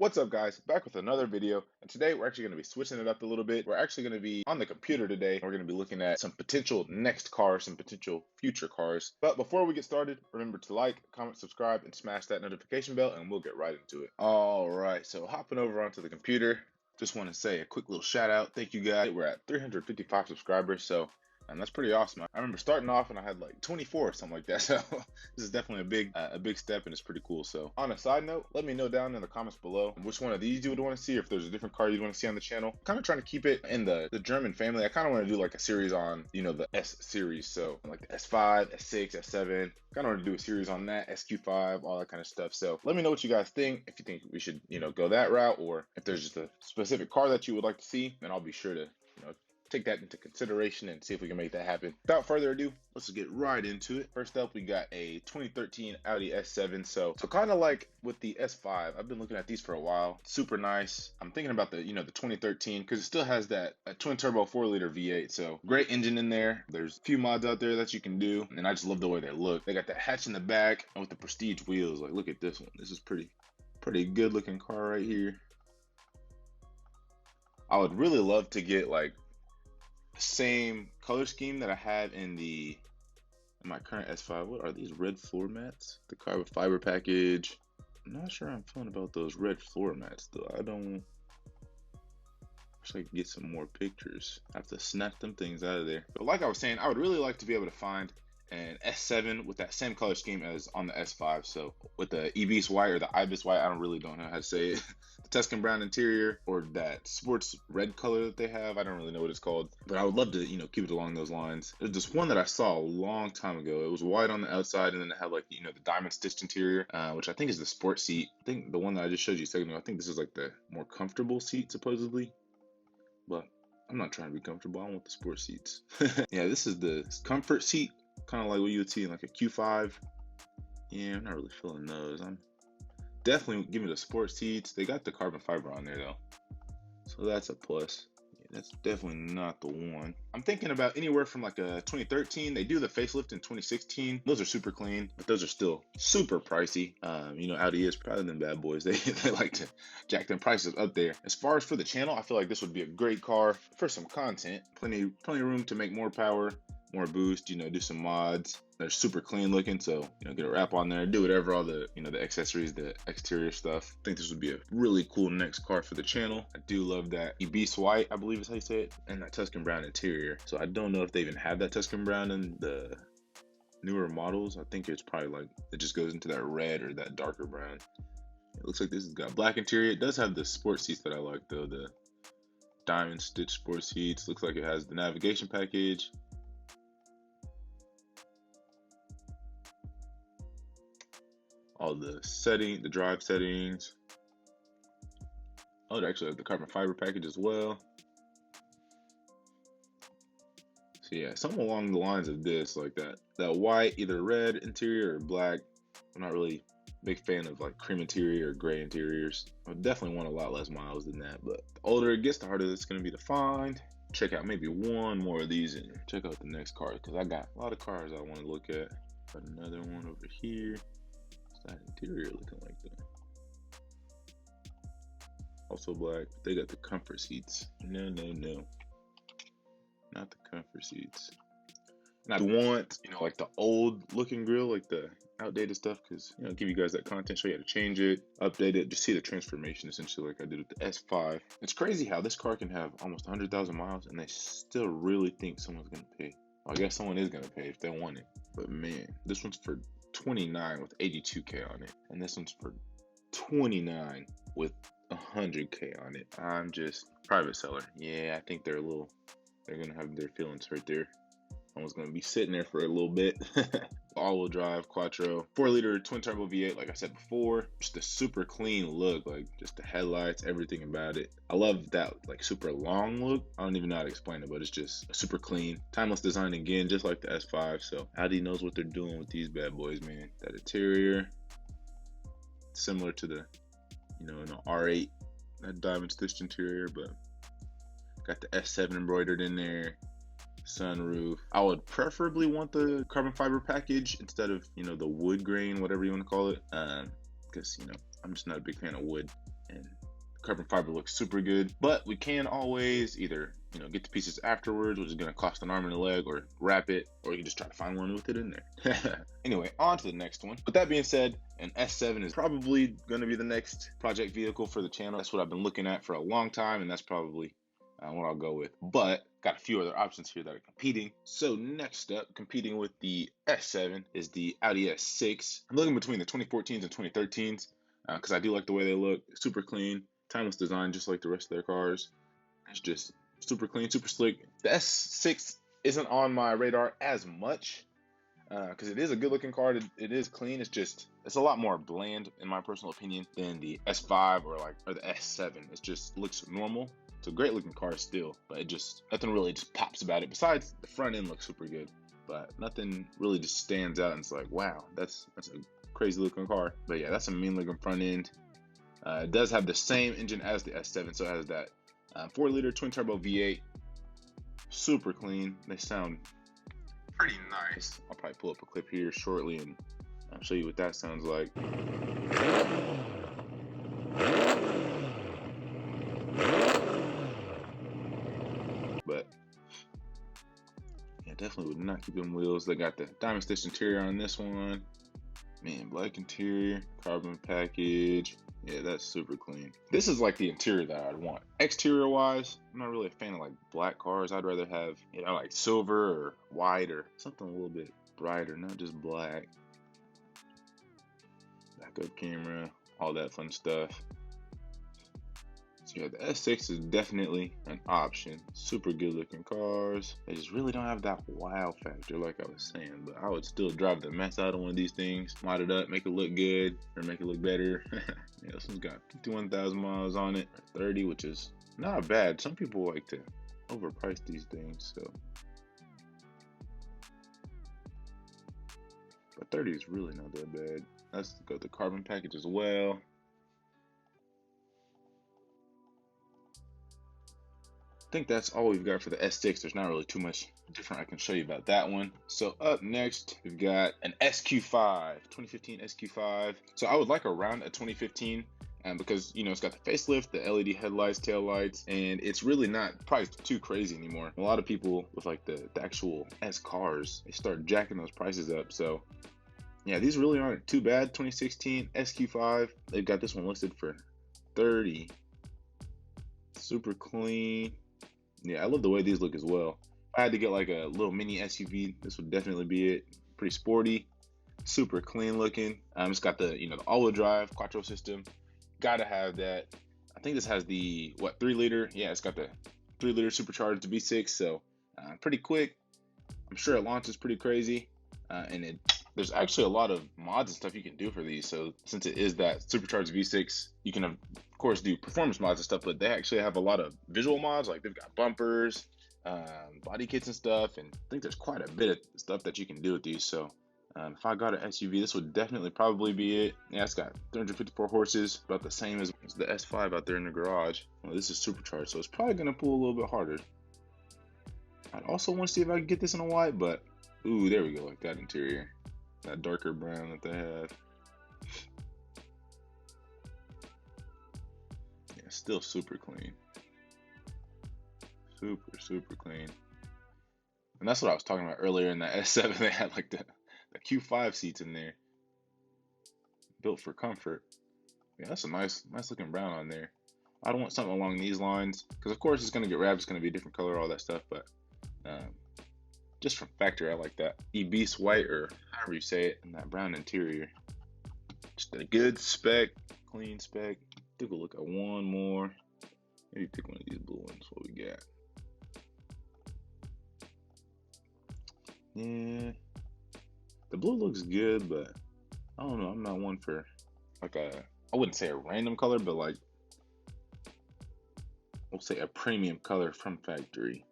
What's up, guys? Back with another video, and today we're actually going to be switching it up a little bit. We're actually going to be on the computer today. We're going to be looking at some potential next cars, some potential future cars. But before we get started, remember to like, comment, subscribe, and smash that notification bell, and we'll get right into it. All right, so hopping over onto the computer, just want to say a quick little shout out. Thank you, guys. We're at 355 subscribers, so and that's pretty awesome. I remember starting off and I had like 24 or something like that. So this is definitely a big step, and it's pretty cool. So on a side note, let me know down in the comments below which one of these you would want to see, if there's a different car you'd want to see on the channel. I'm kind of trying to keep it in the German family. I kind of want to do like a series on, the S series. So like the S5, S6, S7. Kind of want to do a series on that, SQ5, all that kind of stuff. So let me know what you guys think. If you think we should, go that route, or if there's just a specific car that you would like to see, then I'll be sure to, take that into consideration and see if we can make that happen. Without further ado, let's get right into it. First up, we got a 2013 Audi S7. So kind of like with the S5, I've been looking at these for a while. Super nice. I'm thinking about the, the 2013 because it still has that twin turbo 4-liter V8. So great engine in there. There's a few mods out there that you can do, and I just love the way they look. They got that hatch in the back and with the prestige wheels. Like, look at this one. This is pretty good looking car right here. I would really love to get like same color scheme that I had in my current S5. What are these, red floor mats? The carbon fiber package. I'm not sure I'm feeling about those red floor mats though. I wish I could get some more pictures. I have to snap them things out of there. But like I was saying, I would really like to be able to find an S7 with that same color scheme as on the S5. So with the Ibis white or the Ibis white, I don't know how to say it. The Tuscan brown interior, or that sports red color that they have. I don't really know what it's called, but I would love to, keep it along those lines. There's this one that I saw a long time ago. It was white on the outside, and then it had like, the diamond stitched interior, which I think is the sport seat. I think the one that I just showed you a second ago, I think this is like the more comfortable seat supposedly, but I'm not trying to be comfortable. I want the sport seats. Yeah, this is the comfort seat. Kind of like what you would see in like a Q5. Yeah, I'm not really feeling those. I'm definitely giving the sport seats. They got the carbon fiber on there though, so that's a plus. Yeah, that's definitely not the one. I'm thinking about anywhere from like a 2013. They do the facelift in 2016. Those are super clean, but those are still super pricey. Audi is proud of them bad boys. They like to jack them prices up there. As far as for the channel, I feel like this would be a great car for some content. Plenty of room to make more power, more boost, do some mods. They're super clean looking, so get a wrap on there, do whatever, all the the accessories, the exterior stuff. I think this would be a really cool next car for the channel. I do love that Ibis white, I believe is how you say it, and that Tuscan brown interior. So I don't know if they even have that Tuscan brown in the newer models. I think it's probably like it just goes into that red or that darker brown. It looks like this has got black interior. It does have the sport seats that I like though, the diamond stitch sport seats. Looks like it has the navigation package. All the drive settings. Oh, they actually have the carbon fiber package as well. So yeah, something along the lines of this, like that white, either red interior or black. I'm not really a big fan of like cream interior or gray interiors. I definitely want a lot less miles than that, but the older it gets, the harder it's going to be to find. Check out maybe one more of these and check out the next car, because I got a lot of cars I want to look at. Got another one over here. That interior looking like that. Also black. They got the comfort seats. No. Not the comfort seats. And I want, like the old looking grill, like the outdated stuff, because, give you guys that content, show you how to change it, update it, just see the transformation essentially like I did with the S5. It's crazy how this car can have almost 100,000 miles and they still really think someone's going to pay. Well, I guess someone is going to pay if they want it. But man, this one's for 29 with 82K on it, and this one's for 29 with 100K on it. I'm just private seller. Yeah, I think they're gonna have their feelings hurt there. Someone's gonna be sitting there for a little bit. All-wheel drive, quattro, 4-liter twin turbo V8, like I said before. Just a super clean look, like just the headlights, everything about it. I love that like super long look. I don't even know how to explain it, but it's just super clean. Timeless design again, just like the S5. So Audi knows what they're doing with these bad boys, man. That interior, similar to the, an R8, that diamond stitched interior, but got the S7 embroidered in there. Sunroof. I would preferably want the carbon fiber package instead of, the wood grain, whatever you want to call it. Because, I'm just not a big fan of wood. And Carbon fiber looks super good, but we can always either, get the pieces afterwards, which is going to cost an arm and a leg, or wrap it, or you can just try to find one with it in there. Anyway, on to the next one. With that being said, an S7 is probably going to be the next project vehicle for the channel. That's what I've been looking at for a long time, and that's probably what I'll go with. But got a few other options here that are competing. So next up, competing with the S7 is the Audi S6. I'm looking between the 2014s and 2013s because I do like the way they look. Super clean, timeless design, just like the rest of their cars. It's just super clean, super slick. The S6 isn't on my radar as much because it is a good looking car. It is clean. It's a lot more bland in my personal opinion than the S5 or the S7. It just looks normal. It's a great looking car still, but nothing really just pops about it. Besides, the front end looks super good, but nothing really just stands out and it's like, wow, that's a crazy looking car. But yeah, that's a mean looking front end. It does have the same engine as the S7, so it has that 4-liter twin turbo V8. Super clean. They sound pretty nice. I'll probably pull up a clip here shortly and I'll show you what that sounds like. But yeah, definitely would not keep them wheels. They got the diamond stitched interior on this one. Man, black interior, carbon package. Yeah, that's super clean. This is like the interior that I'd want. Exterior wise, I'm not really a fan of like black cars. I'd rather have, like silver or white or something a little bit brighter, not just black. Backup camera, all that fun stuff. So yeah, the S6 is definitely an option. Super good looking cars. They just really don't have that wow factor like I was saying, but I would still drive the mess out of one of these things, mod it up, make it look good, or make it look better. Yeah, this one's got 51,000 miles on it, or 30, which is not bad. Some people like to overprice these things, so. But 30 is really not that bad. Let's go with the carbon package as well. I think that's all we've got for the S6. There's not really too much different I can show you about that one. So up next, we've got an SQ5, 2015 SQ5. So I would like around a 2015 because, it's got the facelift, the LED headlights, tail lights, and it's really not priced too crazy anymore. A lot of people with like the actual S cars, they start jacking those prices up. So yeah, these really aren't too bad. 2016 SQ5, they've got this one listed for 30. Super clean. Yeah, I love the way these look as well. If I had to get like a little mini SUV, this would definitely be it. Pretty sporty, super clean looking. It's got the the all-wheel drive quattro system. Gotta have that. I think this has the 3-liter. Yeah, it's got the 3-liter supercharged V6, so pretty quick. I'm sure it launches pretty crazy, and there's actually a lot of mods and stuff you can do for these. So since it is that supercharged V6, you can of course do performance mods and stuff, but they actually have a lot of visual mods. Like they've got bumpers, body kits and stuff, and I think there's quite a bit of stuff that you can do with these. So if I got an SUV, this would definitely probably be it. Yeah, it's got 354 horses, about the same as the S5 out there in the garage. Well, this is supercharged, so it's probably gonna pull a little bit harder. I'd also want to see if I can get this in a white, but ooh, there we go, like that interior. That darker brown that they have. Yeah, still super clean. Super clean. And that's what I was talking about earlier in that S7. They had like the Q5 seats in there. Built for comfort. Yeah, that's a nice looking brown on there. I don't want something along these lines. Because of course it's going to get wrapped. It's going to be a different color, all that stuff. But just from factory, I like that E-Beast white, or however you say it, and that brown interior. Just a good spec, clean spec. I think we'll look at one more. Maybe pick one of these blue ones. What we got? Yeah, the blue looks good, but I don't know. I'm not one for like I wouldn't say a random color, but like we'll say a premium color from factory.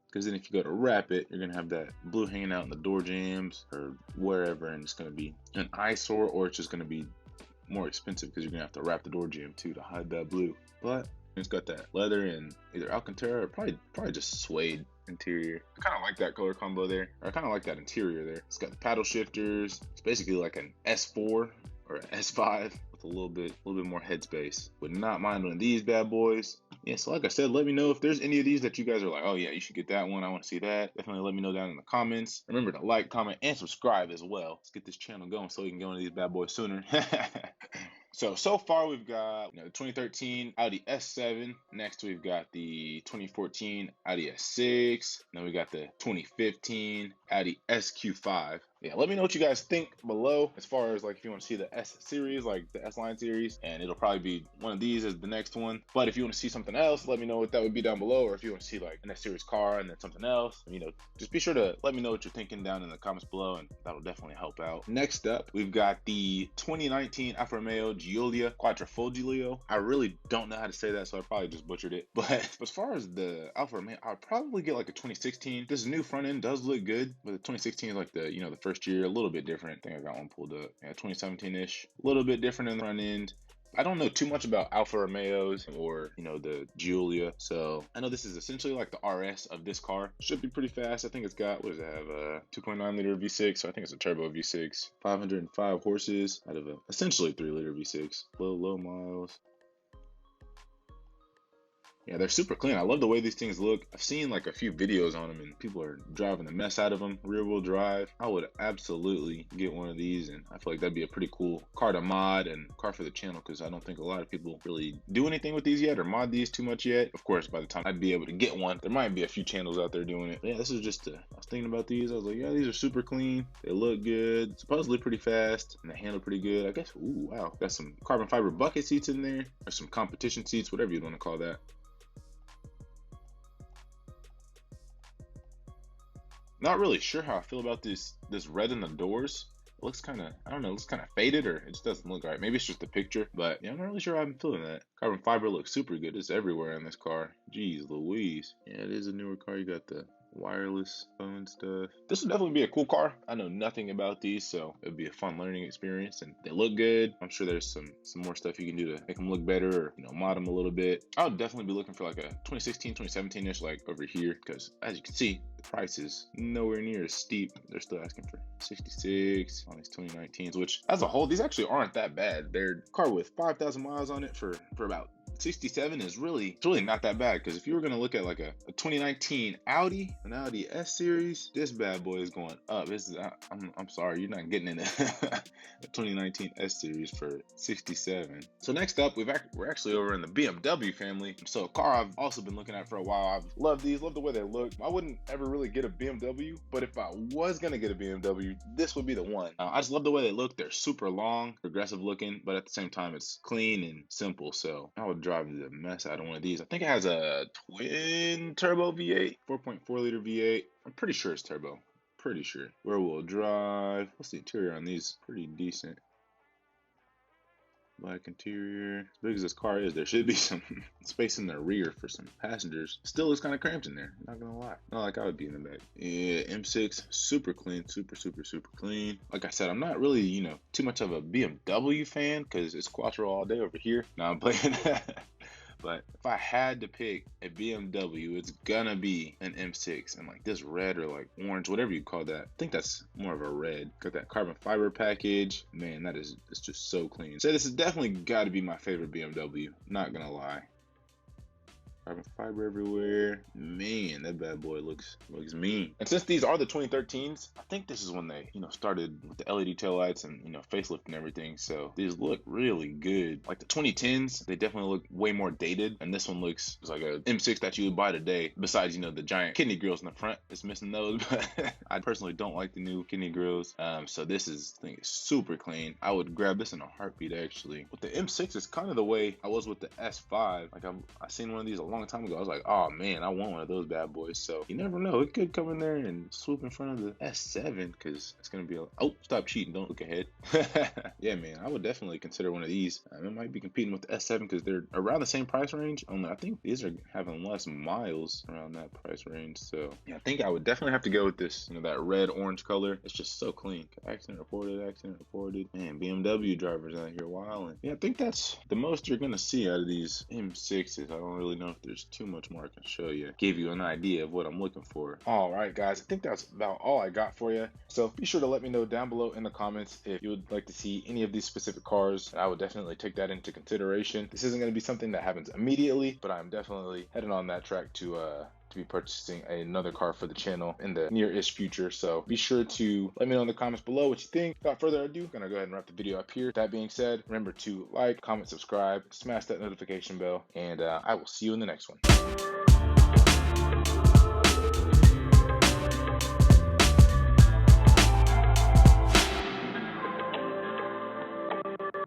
Because then if you go to wrap it, you're going to have that blue hanging out in the door jambs or wherever, and it's going to be an eyesore, or it's just going to be more expensive because you're going to have to wrap the door jamb too to hide that blue. But it's got that leather and either Alcantara or probably just suede interior. I kind of like that color combo there. Or I kind of like that interior there. It's got the paddle shifters. It's basically like an S4 or an S5 with with a little bit more headspace. Would not mind one of these bad boys. Yeah, so like I said, let me know if there's any of these that you guys are like, oh yeah, you should get that one. I want to see that. Definitely let me know down in the comments. Remember to like, comment, and subscribe as well. Let's get this channel going so we can get one of these bad boys sooner. So far we've got the 2013 Audi S7. Next we've got the 2014 Audi S6. Then we got the 2015 Audi SQ5. Yeah, let me know what you guys think below as far as like if you want to see the S series, like the S line series, and it'll probably be one of these as the next one. But if you want to see something else, let me know what that would be down below. Or if you want to see like an S series car and then something else, just be sure to let me know what you're thinking down in the comments below, and that'll definitely help out. Next up, we've got the 2019 Alfa Romeo Quadrifoglio. I really don't know how to say that, so I probably just butchered it. But as far as the Alfa Romeo, I'll probably get like a 2016. This new front end does look good, but the 2016 is like the the first year, a little bit different. I think I got one pulled up. Yeah, 2017-ish, a little bit different in the front end. I don't know too much about Alfa Romeos or, the Giulia. So I know this is essentially like the RS of this car. Should be pretty fast. I think it's got, what does it have? 2.9 liter V6. So I think it's a turbo V6. 505 horses out of a essentially 3 liter V6. Low miles. Yeah, they're super clean. I love the way these things look. I've seen like a few videos on them and people are driving the mess out of them. Rear wheel drive. I would absolutely get one of these, and I feel like that'd be a pretty cool car to mod and car for the channel, because I don't think a lot of people really do anything with these yet or mod these too much yet. Of course, by the time I'd be able to get one, there might be a few channels out there doing it. But yeah, this is just I was thinking about these. I was like, yeah, these are super clean. They look good. Supposedly pretty fast, and they handle pretty good. I guess, ooh, wow. Got some carbon fiber bucket seats in there, or some competition seats, whatever you want to call that. Not really sure how I feel about this red in the doors. It looks kind of, I don't know, it looks kind of faded, or it just doesn't look right. Maybe it's just the picture, but yeah, I'm not really sure how I'm feeling that. Carbon fiber looks super good. It's everywhere in this car. Jeez Louise. Yeah, it is a newer car. You got the wireless phone stuff. This would definitely be a cool car. I know nothing about these, so it would be a fun learning experience, and they look good. I'm sure there's some more stuff you can do to make them look better, or mod them a little bit. I would definitely be looking for like a 2016, 2017-ish, like over here, because as you can see, the price is nowhere near as steep. They're still asking for 66 on these 2019s, which as a whole, these actually aren't that bad. They're a car with 5,000 miles on it for about 67 is really not that bad, because if you were going to look at like a 2019 Audi, an Audi S series, this bad boy is going up. This is, I'm sorry, you're not getting in a 2019 S series for 67. So next up, we're actually over in the BMW family. So a car I've also been looking at for a while. I've loved these, love the way they look. I wouldn't ever really get a BMW, but if I was going to get a BMW, this would be the one. I just love the way they look. They're super long, progressive looking, but at the same time, it's clean and simple. So I would drive the mess out of one of these. I think it has a twin turbo V8, 4.4 liter V8. I'm pretty sure it's turbo. Pretty sure. Rear wheel drive. What's the interior on these? Pretty decent. Black interior. As big as this car is, there should be some space in the rear for some passengers. Still looks kind of cramped in there, not gonna lie. Not like I would be in the back. Yeah, M6, super clean, super clean. Like I said, I'm not really, too much of a BMW fan, because it's Quattro all day over here. Now I'm playing But if I had to pick a BMW, it's gonna be an M6. And like this red or like orange, whatever you call that. I think that's more of a red. Got that carbon fiber package. Man, it's just so clean. So this has definitely got to be my favorite BMW. Not gonna lie. Carbon fiber everywhere. Man, that bad boy looks mean. And since these are the 2013s, I think this is when they, started with the LED taillights and, facelift and everything. So these look really good. Like the 2010s, they definitely look way more dated. And this one looks like a M6 that you would buy today. Besides, the giant kidney grills in the front. It's missing those, but I personally don't like the new kidney grills. So this is, I think, super clean. I would grab this in a heartbeat, actually. With the M6, it's kind of the way I was with the S5. Like I seen one of these a long time ago. I was like, oh man, I want one of those bad boys. So you never know, it could come in there and swoop in front of the S7, because it's gonna be like, oh, stop cheating, don't look ahead. Yeah, man, I would definitely consider one of these. It might be competing with the S7 because they're around the same price range, only I think these are having less miles around that price range. So yeah, I think I would definitely have to go with this, that red orange color. It's just so clean. Accident reported. Man, BMW drivers out here wilding. Yeah, I think that's the most you're gonna see out of these M6s. I don't really know if there's too much more I can show you. Give you an idea of what I'm looking for. All right, guys, I think that's about all I got for you. So be sure to let me know down below in the comments if you would like to see any of these specific cars, and I would definitely take that into consideration. This isn't going to be something that happens immediately, but I'm definitely heading on that track to be purchasing another car for the channel in the near-ish future. So be sure to let me know in the comments below what you think. Without further ado, I'm gonna go ahead and wrap the video up here. That being said, remember to like, comment, subscribe, smash that notification bell, and I will see you in the next one.